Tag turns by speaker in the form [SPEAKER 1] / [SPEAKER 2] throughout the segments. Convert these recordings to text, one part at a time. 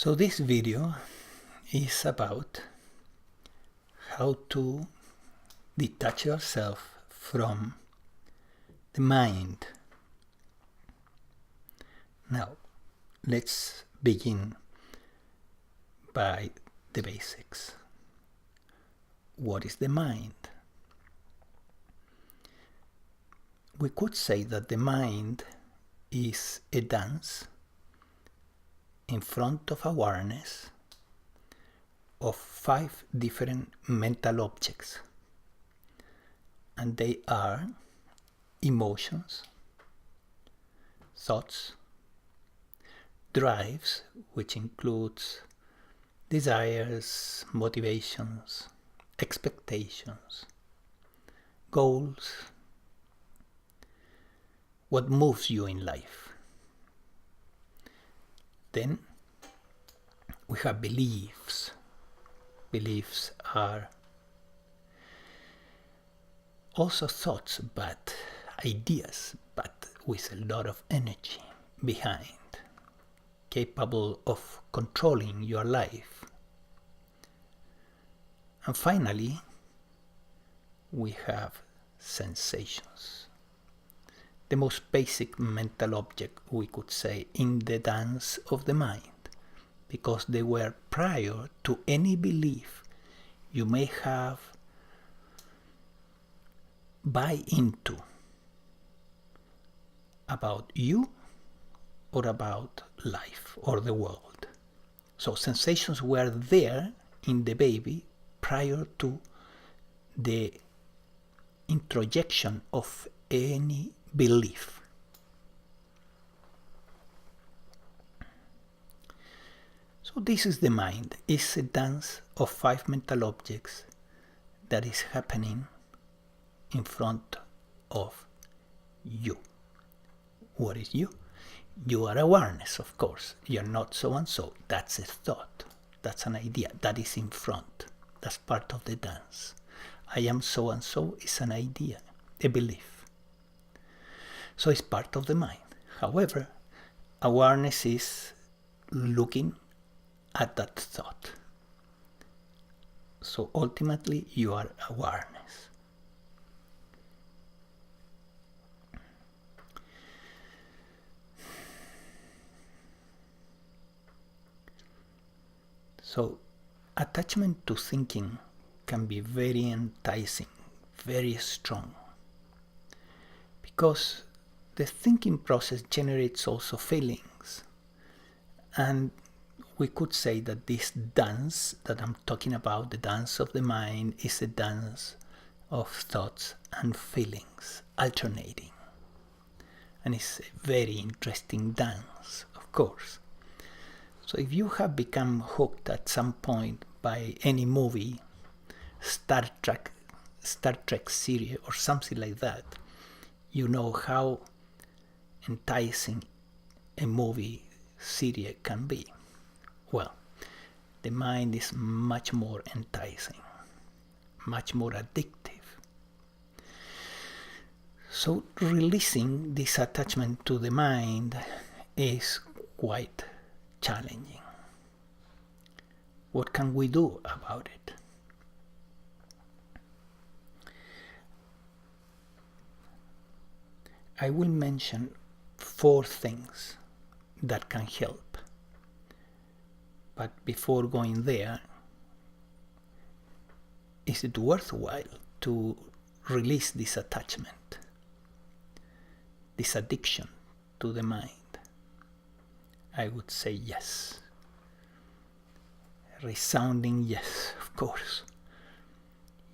[SPEAKER 1] So this video is about how to detach yourself from the mind. Now, let's begin by the basics. What is the mind? We could say that the mind is a dance in front of awareness of 5 different mental objects, and they are emotions, thoughts, drives, which includes desires, motivations, expectations, goals, what moves you in life. Then we have beliefs. Beliefs are also thoughts, but ideas, but with a lot of energy behind, capable of controlling your life. And finally, we have sensations. The most basic mental object, we could say, in the dance of the mind, because they were prior to any belief you may have buy into about you or about life or the world. So sensations were there in the baby prior to the introjection of any belief. So this is the mind. It's a dance of 5 mental objects that is happening in front of you. What is you? You are awareness, of course. You're not so and so. That's a thought. That's an idea. That is in front. That's part of the dance. I am so and so is an idea, a belief. So it's part of the mind. However, awareness is looking at that thought. So ultimately, you are awareness. So attachment to thinking can be very enticing, very strong, because the thinking process generates also feelings. And we could say that this dance that I'm talking about, the dance of the mind, is a dance of thoughts and feelings alternating. And it's a very interesting dance, of course. So if you have become hooked at some point by any movie, Star Trek series or something like that, you know how enticing a movie series can be. Well, the mind is much more enticing, much more addictive. So releasing this attachment to the mind is quite challenging. What can we do about it? I will mention 4 things that can help. But before going there, is it worthwhile to release this attachment, this addiction to the mind? I would say yes. Resounding yes, of course.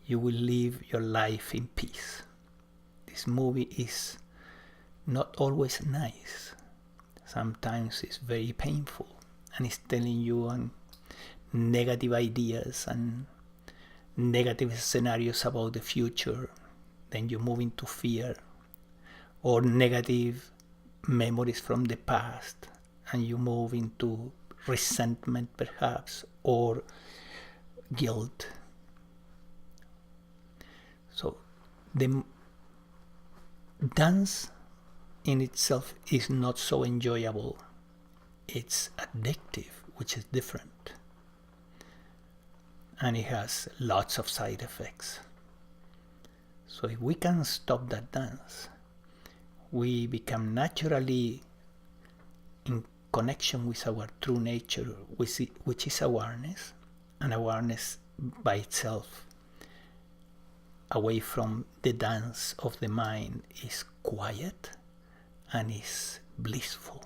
[SPEAKER 1] You will live your life in peace. This movie is not always nice. Sometimes it's very painful, and it's telling you on negative ideas and negative scenarios about the future. Then you move into fear or negative memories from the past, and you move into resentment perhaps or guilt. So the dance in itself is not so enjoyable. It's addictive which is different. And it has lots of side effects. So if we can stop that dance, we become naturally in connection with our true nature, which is awareness, and awareness by itself, away from the dance of the mind, is quiet and is blissful.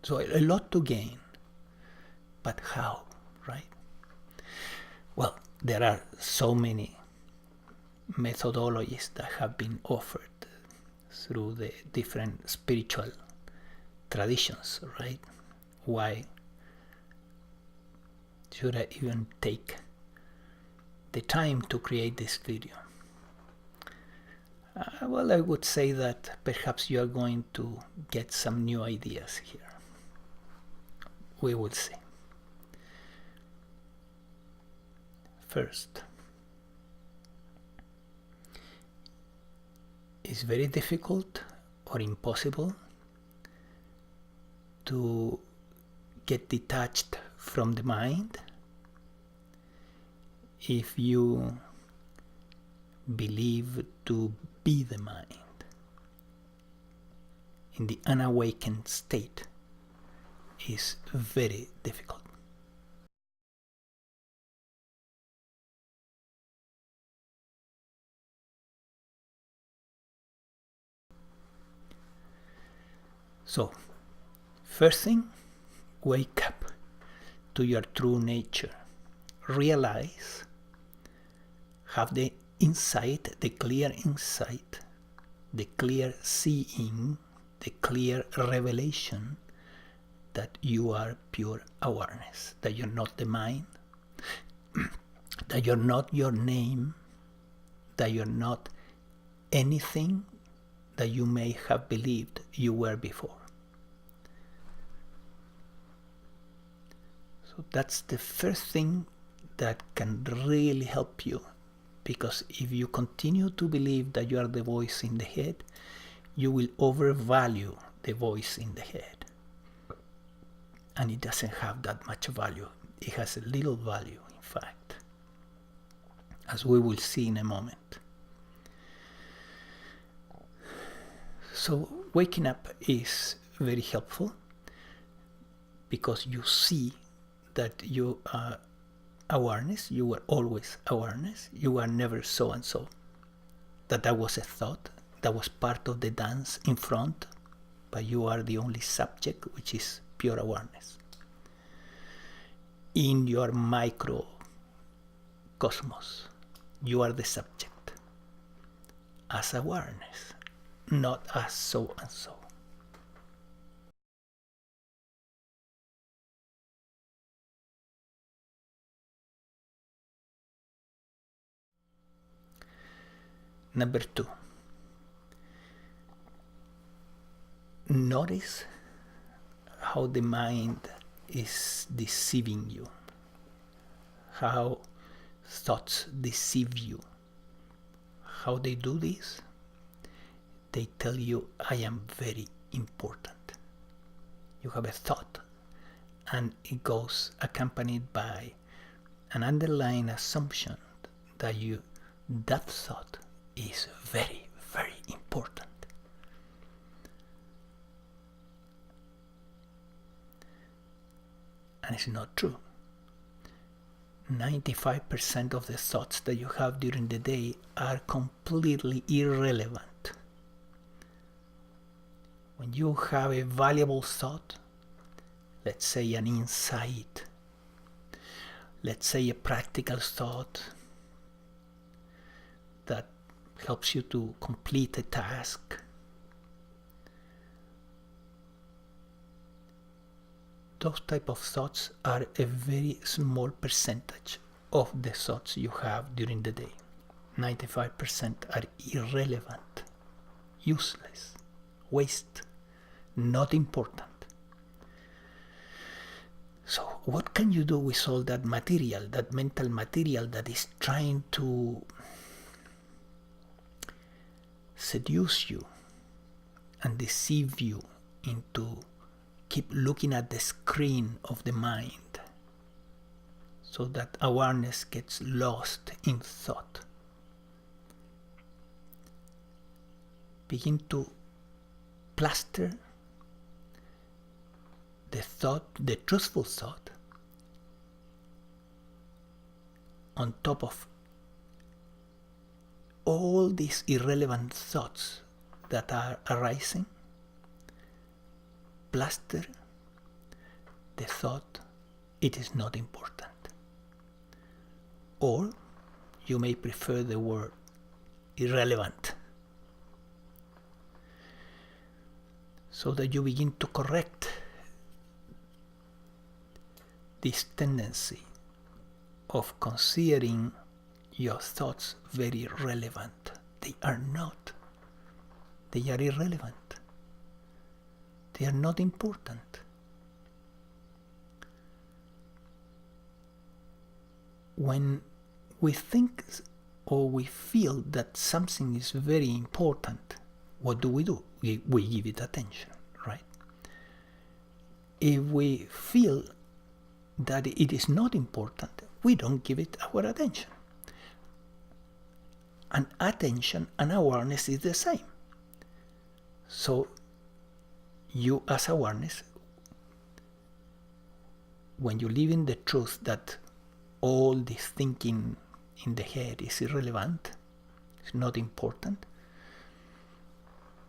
[SPEAKER 1] So a lot to gain, but how, right? Well, there are so many methodologies that have been offered through the different spiritual traditions, right? Why should I even take the time to create this video? Well, I would say that perhaps you are going to get some new ideas here. We will see. First, it's very difficult or impossible to get detached from the mind if you believe to be the mind. In the unawakened state is very difficult. So, first thing, wake up to your true nature. Realize, have the insight, the clear insight, the clear seeing, the clear revelation that you are pure awareness, that you're not the mind, that you're not your name, that you're not anything that you may have believed you were before. So that's the first thing that can really help you, because if you continue to believe that you are the voice in the head, you will overvalue the voice in the head. And it doesn't have that much value. It has a little value, in fact, as we will see in a moment. So waking up is very helpful because you see that you are awareness, you were always awareness, you were never so and so, that was a thought, that was part of the dance in front, but you are the only subject, which is pure awareness. In your microcosmos, you are the subject as awareness, not as so and so. Number 2, notice how the mind is deceiving you, how thoughts deceive you. How they do this? They tell you, I am very important. You have a thought, and it goes accompanied by an underlying assumption that that thought is very, very important. And it's not true. 95% of the thoughts that you have during the day are completely irrelevant. When you have a valuable thought, let's say an insight, let's say a practical thought that helps you to complete a task, those type of thoughts are a very small percentage of the thoughts you have during the day. 95% are irrelevant, useless, waste, not important. So what can you do with all that material, that mental material that is trying to seduce you and deceive you into keep looking at the screen of the mind, so that awareness gets lost in thought. Begin to plaster the thought, the truthful thought, on top of all these irrelevant thoughts that are arising. Plaster the thought, it is not important. Or you may prefer the word irrelevant, so that you begin to correct this tendency of considering your thoughts very relevant. They are not. They are irrelevant. They are not important. When we think or we feel that something is very important, what do? We give it attention, right? If we feel that it is not important, we don't give it our attention. And attention and awareness is the same. So you as awareness, when you live in the truth that all this thinking in the head is irrelevant, it's not important,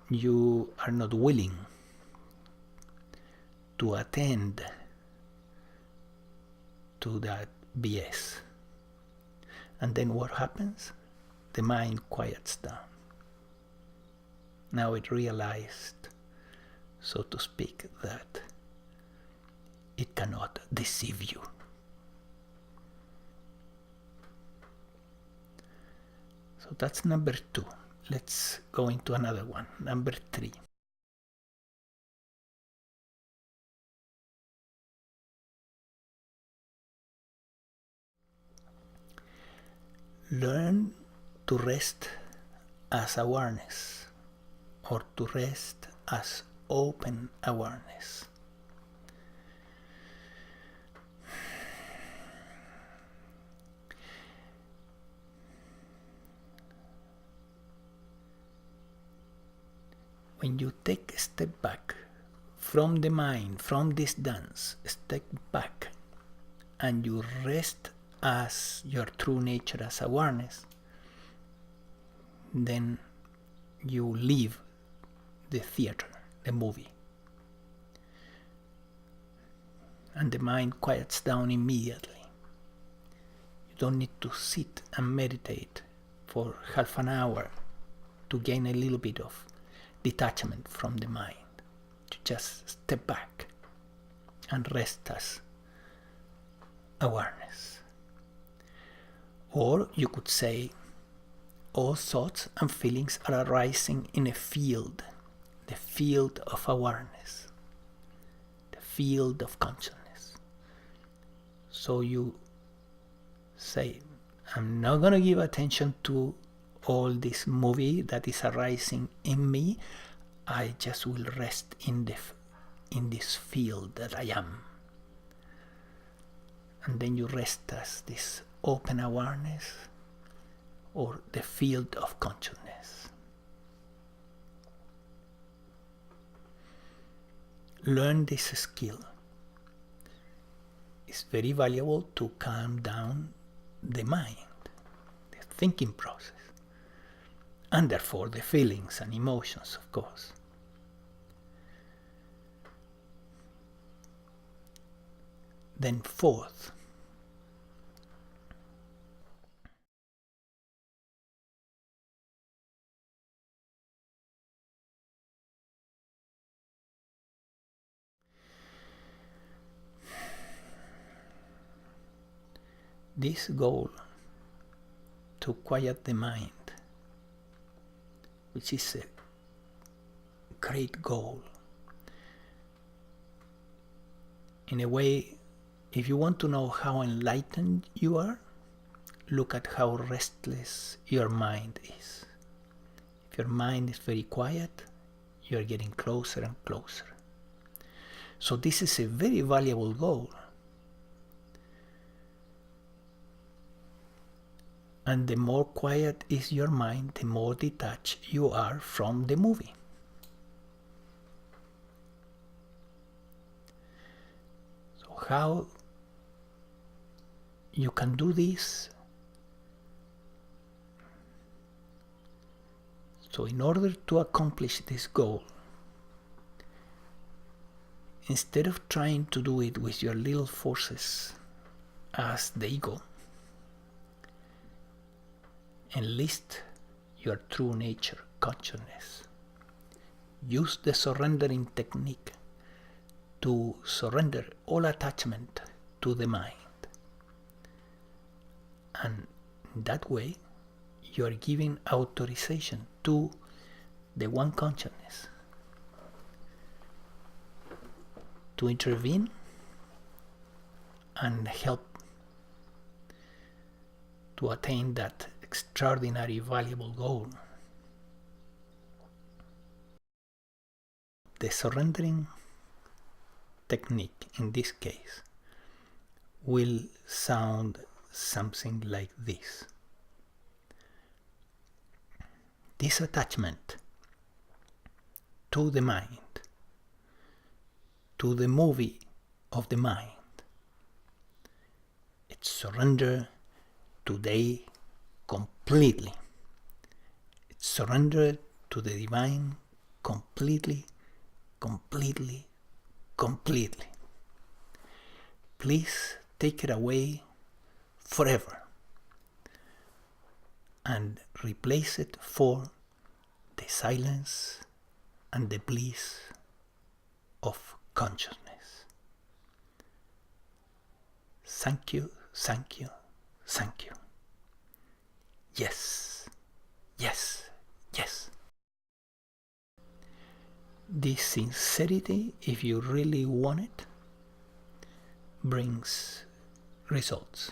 [SPEAKER 1] you are not willing to attend to that BS. And then what happens? The mind quiets down. Now it realized, so to speak, that it cannot deceive you. So that's number 2. Let's go into another one. Number 3. Learn to rest as awareness, or to rest as open awareness. When you take a step back from the mind, from this dance, step back, and you rest as your true nature as awareness, then you leave the theater, the movie. And the mind quiets down immediately. You don't need to sit and meditate for half an hour to gain a little bit of detachment from the mind. You just step back and rest as awareness. Or you could say, all thoughts and feelings are arising in a field, the field of awareness, the field of consciousness. So you say, I'm not going to give attention to all this movie that is arising in me. I just will rest in this field that I am. And then you rest as this open awareness, or the field of consciousness. Learn this skill. It's very valuable to calm down the mind, the thinking process, and therefore the feelings and emotions, of course. Then fourth, this goal to quiet the mind, which is a great goal. In a way, if you want to know how enlightened you are, look at how restless your mind is. If your mind is very quiet, you are getting closer and closer. So this is a very valuable goal. And the more quiet is your mind, the more detached you are from the movie. So how you can do this? So in order to accomplish this goal, instead of trying to do it with your little forces as the ego, enlist your true nature, consciousness. Use the surrendering technique to surrender all attachment to the mind. And that way, you are giving authorization to the one consciousness to intervene and help to attain that extraordinary, valuable goal. The surrendering technique in this case will sound something like this. This attachment to the mind, to the movie of the mind, it's surrender today completely. It's surrender to the divine completely, completely, completely. Please take it away forever and replace it for the silence and the bliss of consciousness. Thank you, thank you, thank you. Yes, yes, yes. This sincerity, if you really want it, brings results.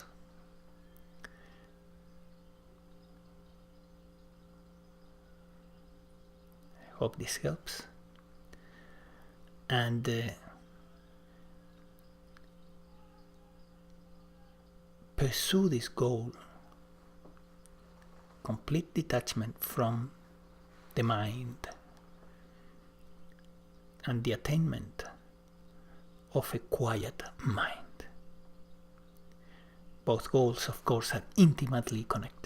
[SPEAKER 1] I hope this helps. And pursue this goal, complete detachment from the mind and the attainment of a quiet mind. Both goals, of course, are intimately connected.